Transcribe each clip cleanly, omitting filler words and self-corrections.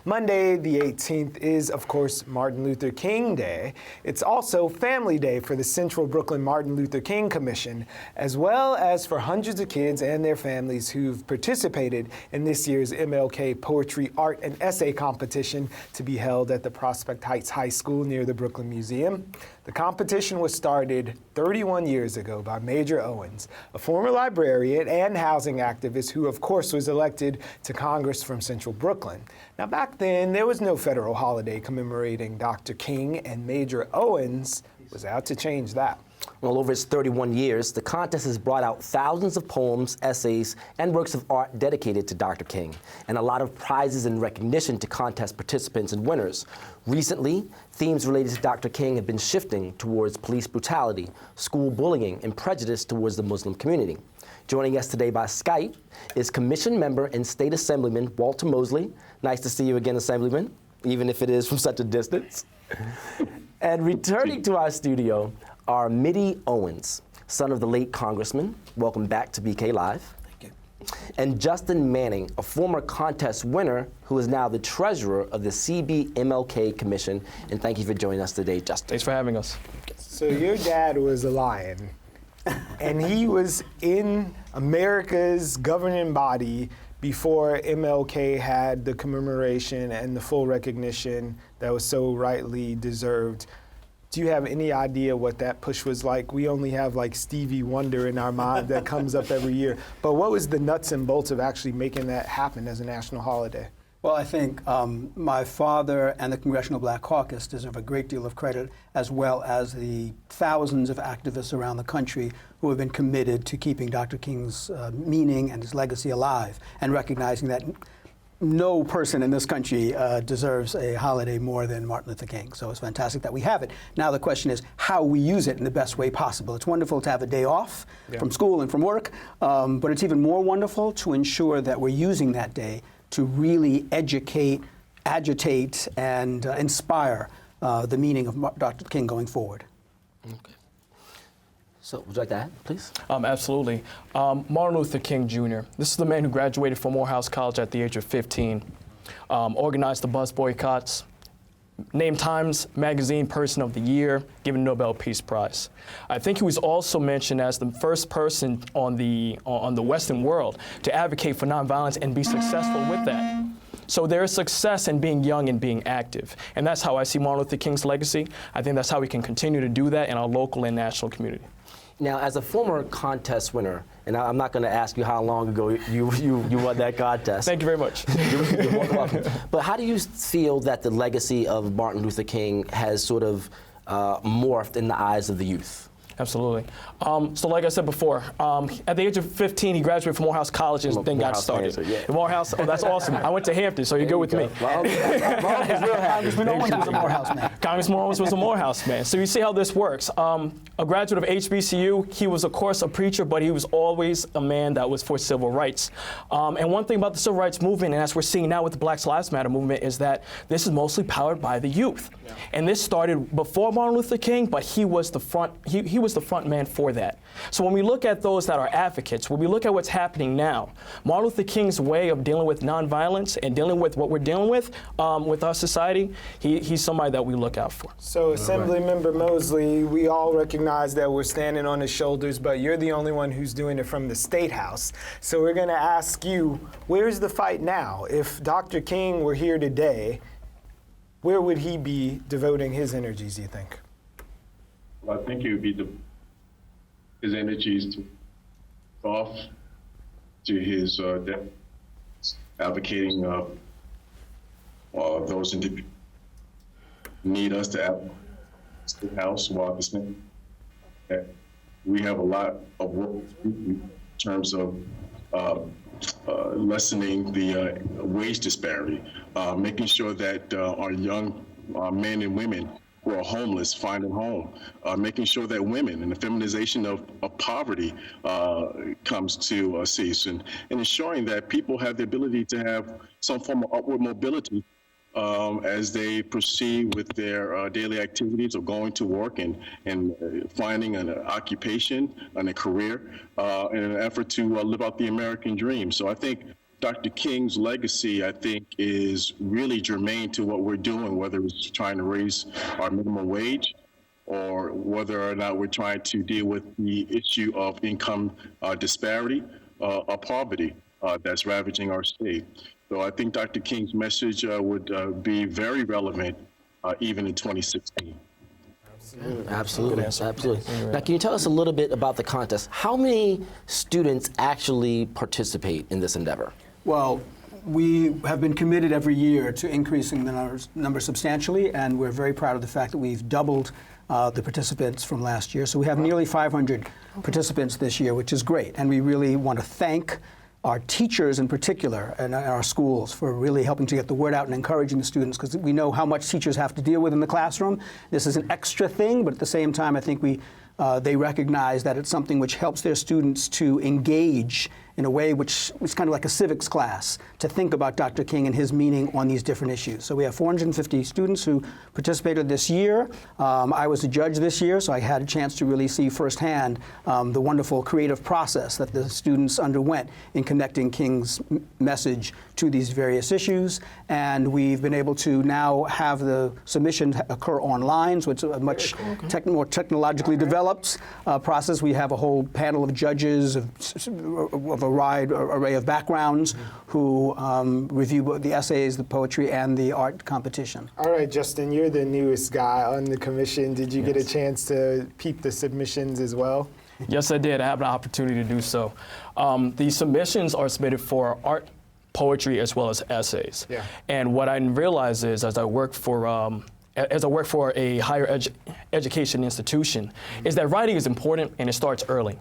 Monday, the 18th, is, of course, Martin Luther King Day. It's also Family Day for the Central Brooklyn Martin Luther King Commission, as well as for hundreds of kids and their families who've participated in this year's MLK Poetry, Art, and Essay Competition to be held at the Prospect Heights High School near the Brooklyn Museum. The competition was started 31 years ago by Major Owens, a former librarian and housing activist who, of course, was elected to Congress from Central Brooklyn. Now, back then, there was no federal holiday commemorating Dr. King, and Major Owens was out to change that. Well, over its 31 years, the contest has brought out thousands of poems, essays, and works of art dedicated to Dr. King, and a lot of prizes and recognition to contest participants and winners. Recently, themes related to Dr. King have been shifting towards police brutality, school bullying, and prejudice towards the Muslim community. Joining us today by Skype is Commission Member and State Assemblyman Walter Mosley. Nice to see you again, Assemblyman, even if it is from such a distance. And returning to our studio are Mitty Owens, son of the late Congressman. Welcome back to BK Live. Thank you. And Justin Manning, a former contest winner who is now the treasurer of the MLK Commission. And thank you for joining us today, Justin. Thanks for having us. So your dad was a lion, and he was in America's governing body before MLK had the commemoration and the full recognition that was so rightly deserved. Do you have any idea what that push was like? We only have like Stevie Wonder in our mind that comes up every year. But what was the nuts and bolts of actually making that happen as a national holiday? Well, I think my father and the Congressional Black Caucus deserve a great deal of credit, as well as the thousands of activists around the country who have been committed to keeping Dr. King's meaning and his legacy alive, and recognizing that no person in this country deserves a holiday more than Martin Luther King. So it's fantastic that we have it. Now the question is how we use it in the best way possible. It's wonderful to have a day off from school and from work, but it's even more wonderful to ensure that we're using that day to really educate, agitate, and inspire the meaning of Dr. King going forward. Okay. So, would you like to add, please? Absolutely. Martin Luther King Jr. This is the man who graduated from Morehouse College at the age of 15, organized the bus boycotts, named Times Magazine Person of the Year, given Nobel Peace Prize. I think he was also mentioned as the first person on the Western world to advocate for nonviolence and be successful with that. So there is success in being young and being active. And that's how I see Martin Luther King's legacy. I think that's how we can continue to do that in our local and national community. Now, as a former contest winner, and I'm not going to ask you how long ago you won that contest. Thank you very much. You're welcome. But how do you feel that the legacy of Martin Luther King has sort of morphed in the eyes of the youth? Absolutely. So like I said before, at the age of 15, he graduated from Morehouse College and then got started. Morehouse, oh, that's awesome. I went to Hampton, so you're good with me. Congressman Owens was a Morehouse man. Congressman Owens was a Morehouse man. So you see how this works. A graduate of HBCU, he was, of course, a preacher, but he was always a man that was for civil rights. And one thing about the civil rights movement, and as we're seeing now with the Black Lives Matter movement, is that this is mostly powered by the youth. Yeah. And this started before Martin Luther King, but he was the front, he was the front man for that. So when we look at those that are advocates, when we look at what's happening now, Martin Luther King's way of dealing with nonviolence and dealing with what we're dealing with our society, he's somebody that we look out for. So Assemblymember Mosley, we all recognize that we're standing on his shoulders, but you're the only one who's doing it from the State House. So we're going to ask you, where's the fight now? If Dr. King were here today, where would he be devoting his energies, you think? Well, I think it would be his energies off to his advocating those individuals need us to have State House, Watkins. We have a lot of work in terms of lessening the wage disparity, making sure that our young men and women who are homeless find a home, making sure that women and the feminization of poverty comes to a cease, and ensuring that people have the ability to have some form of upward mobility as they proceed with their daily activities of going to work and finding an occupation and a career in an effort to live out the American dream. So I think Dr. King's legacy, I think, is really germane to what we're doing, whether it's trying to raise our minimum wage or whether or not we're trying to deal with the issue of income disparity or poverty that's ravaging our state. So I think Dr. King's message would be very relevant even in 2016. Absolutely, absolutely. Now, can you tell us a little bit about the contest? How many students actually participate in this endeavor? Well, we have been committed every year to increasing the number substantially, and we're very proud of the fact that we've doubled the participants from last year. So we have nearly 500 participants this year, which is great. And we really want to thank our teachers in particular and our schools for really helping to get the word out and encouraging the students, because we know how much teachers have to deal with in the classroom. This is an extra thing, but at the same time, I think they recognize that it's something which helps their students to engage in a way which is kind of like a civics class, to think about Dr. King and his meaning on these different issues. So we have 450 students who participated this year. I was a judge this year, so I had a chance to really see firsthand the wonderful creative process that the students underwent in connecting King's message to these various issues. And we've been able to now have the submission occur online, so it's a much more technologically developed process. We have a whole panel of judges of a wide array of backgrounds who review both the essays, the poetry, and the art competition. All right, Justin, you're the newest guy on the commission. Did you get a chance to peep the submissions as well? Yes, I did. I have an opportunity to do so. The submissions are submitted for art, poetry, as well as essays. Yeah. And what I realized is, as I work for a higher education institution, is that writing is important and it starts early.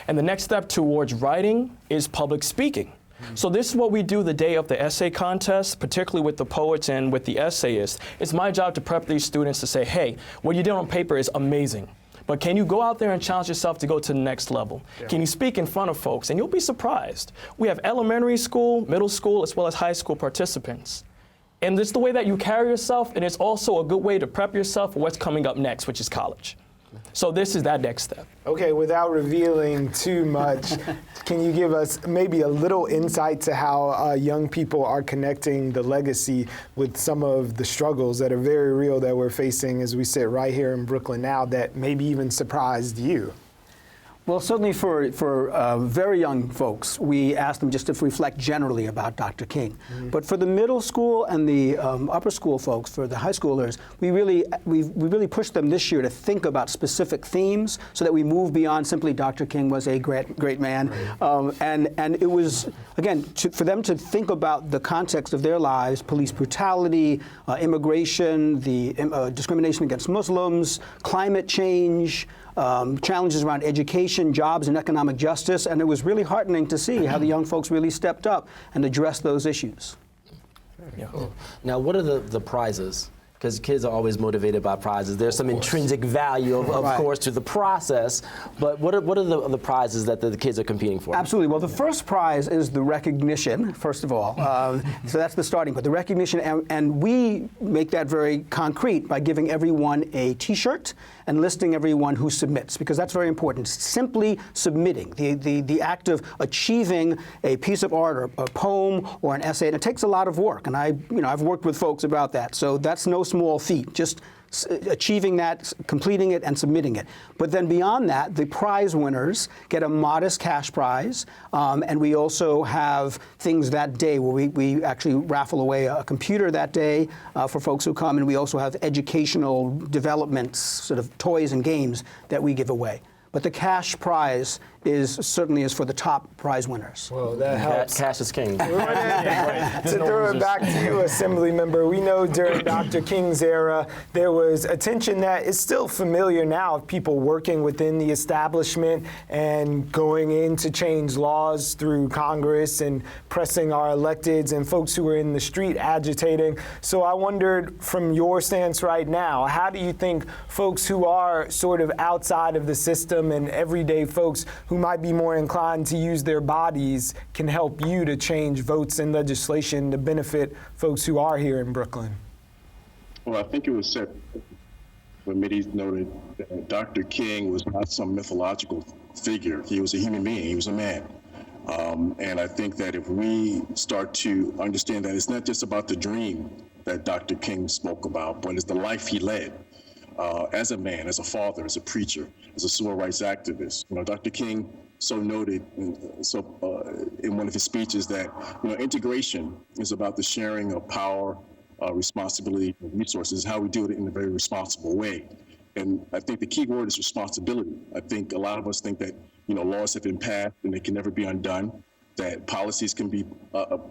And the next step towards writing is public speaking. So this is what we do the day of the essay contest, particularly with the poets and with the essayists. It's my job to prep these students to say, hey, what you did on paper is amazing, but can you go out there and challenge yourself to go to the next level? Yeah. Can you speak in front of folks? And you'll be surprised. We have elementary school, middle school, as well as high school participants. And it's the way that you carry yourself, and it's also a good way to prep yourself for what's coming up next, which is college. So this is that next step. Okay, without revealing too much, can you give us maybe a little insight to how young people are connecting the legacy with some of the struggles that are very real that we're facing as we sit right here in Brooklyn now that maybe even surprised you? Well, certainly for very young folks, we asked them just to reflect generally about Dr. King. Mm-hmm. But for the middle school and the upper school folks, for the high schoolers, we really pushed them this year to think about specific themes so that we move beyond simply Dr. King was a great man. Right. And it was, again, for them to think about the context of their lives, police brutality, immigration, the discrimination against Muslims, climate change, challenges around education, jobs, and economic justice, and it was really heartening to see how the young folks really stepped up and addressed those issues. Yeah. Now, what are the prizes? Because kids are always motivated by prizes. There's some intrinsic value, of course, to the process, but what are the prizes that the kids are competing for? Absolutely. Well, the first prize is the recognition, first of all. So that's the starting point, the recognition, and we make that very concrete by giving everyone a T-shirt and listing everyone who submits, because that's very important. Simply submitting, the act of achieving a piece of art or a poem or an essay, and it takes a lot of work, and I've worked with folks about that, so that's no small feat, just achieving that, completing it, and submitting it. But then beyond that, the prize winners get a modest cash prize, and we also have things that day where we actually raffle away a computer that day for folks who come, and we also have educational developments, sort of toys and games that we give away. But the cash prize certainly is for the top prize winners. Well, that helps. Cash is king. To throw it back to you, Assembly Member, we know during Dr. King's era, there was a tension that is still familiar now of people working within the establishment and going in to change laws through Congress and pressing our electeds and folks who are in the street agitating. So I wondered, from your stance right now, how do you think folks who are sort of outside of the system and everyday folks who might be more inclined to use their bodies can help you to change votes and legislation to benefit folks who are here in Brooklyn? Well, I think it was said when Mitty noted that Dr. King was not some mythological figure. He was a human being. He was a man. And I think that if we start to understand that it's not just about the dream that Dr. King spoke about, but it's the life he led as a man, as a father, as a preacher, as a civil rights activist. Dr. King so noted in one of his speeches that integration is about the sharing of power, responsibility, and resources, how we do it in a very responsible way. And I think the key word is responsibility. I think a lot of us think that laws have been passed and they can never be undone, that policies can be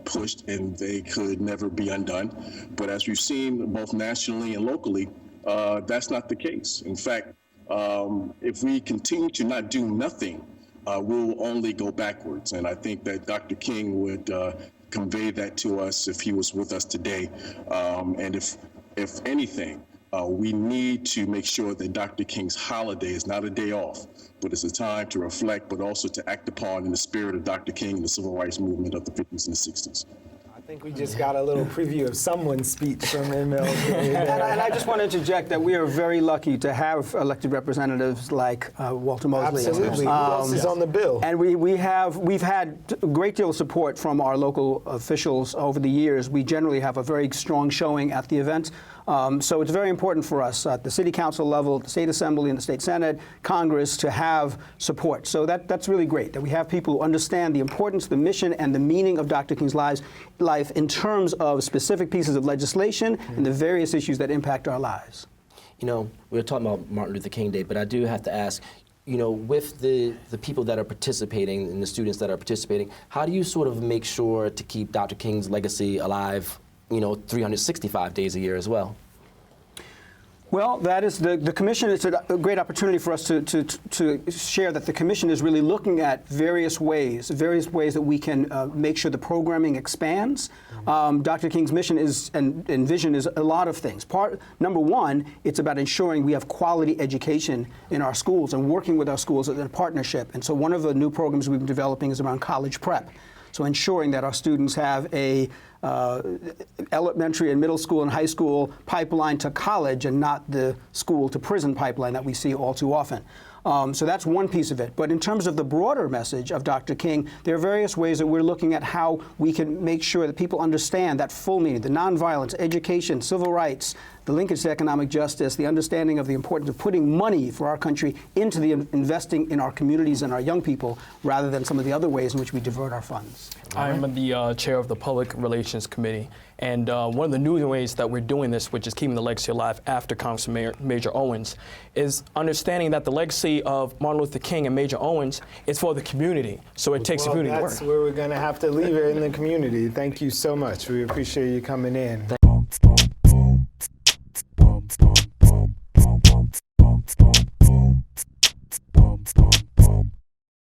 pushed and they could never be undone. But as we've seen both nationally and locally, that's not the case. In fact, if we continue to not do nothing, we'll only go backwards. And I think that Dr. King would convey that to us if he was with us today. And if anything, we need to make sure that Dr. King's holiday is not a day off, but it's a time to reflect, but also to act upon in the spirit of Dr. King and the civil rights movement of the 50s and the 60s. I think we just got a little preview of someone's speech from MLK. And I just want to interject that we are very lucky to have elected representatives like Walter Mosley. Absolutely. Who else is on the bill? And we've had a great deal of support from our local officials over the years. We generally have a very strong showing at the event. So it's very important for us at the city council level, the state assembly and the state senate, Congress, to have support. So that's really great that we have people who understand the importance, the mission, and the meaning of Dr. King's life in terms of specific pieces of legislation and the various issues that impact our lives. We were talking about Martin Luther King Day, but I do have to ask, with the people that are participating and the students that are participating, how do you sort of make sure to keep Dr. King's legacy alive 365 days a year as well? Well, that is the commission. It's a great opportunity for us to share that the commission is really looking at various ways that we can make sure the programming expands. Dr. King's mission and vision is a lot of things. Number one, it's about ensuring we have quality education in our schools and working with our schools in a partnership. And so one of the new programs we've been developing is around college prep. So ensuring that our students have a elementary and middle school and high school pipeline to college and not the school to prison pipeline that we see all too often. So that's one piece of it. But in terms of the broader message of Dr. King, there are various ways that we're looking at how we can make sure that people understand that full meaning, the nonviolence, education, civil rights, the linkage to economic justice, the understanding of the importance of putting money for our country into the investing in our communities and our young people rather than some of the other ways in which we divert our funds. I'm the chair of the Public Relations Committee, and one of the new ways that we're doing this, which is keeping the legacy alive after Congressman Major Owens, is understanding that the legacy of Martin Luther King and Major Owens is for the community, so it takes community work. That's where we're going to have to leave it, in the community. Thank you so much. We appreciate you coming in.